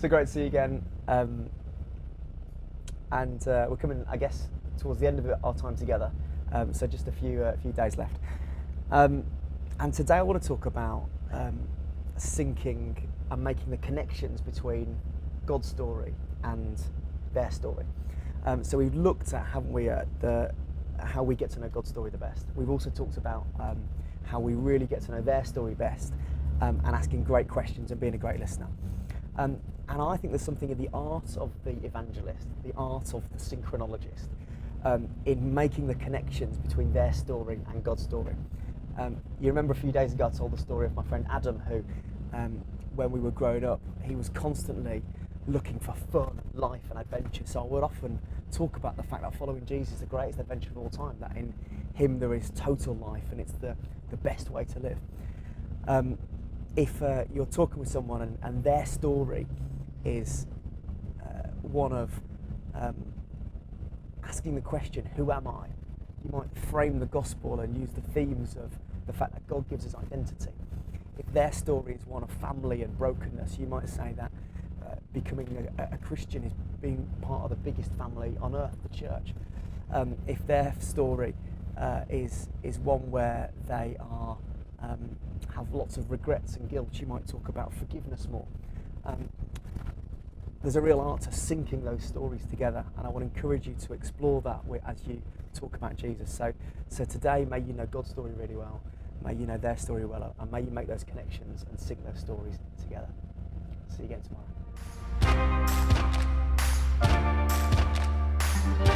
So great to see you again. We're coming, I guess, towards the end of our time together. So just a few days left. And today I want to talk about syncing and making the connections between God's story and their story. So we've looked at, haven't we, how we get to know God's story the best. We've also talked about how we really get to know their story best, and asking great questions and being a great listener. And I think there's something in the art of the evangelist, the art of the synchronologist, in making the connections between their story and God's story. You remember a few days ago I told the story of my friend Adam, who, when we were growing up, he was constantly looking for fun, life and adventure. So I would often talk about the fact that following Jesus is the greatest adventure of all time, that in him there is total life and it's the best way to live. If you're talking with someone and their story is one of asking the question, who am I? You might frame the gospel and use the themes of the fact that God gives us identity. If their story is one of family and brokenness, you might say that becoming a Christian is being part of the biggest family on earth, the church. If their story is one where they are have lots of regrets and guilt, you might talk about forgiveness more. There's a real art to syncing those stories together, and I want to encourage you to explore that as you talk about Jesus. So today, may you know God's story really well, may you know their story well, and may you make those connections and sync those stories together. See you again tomorrow.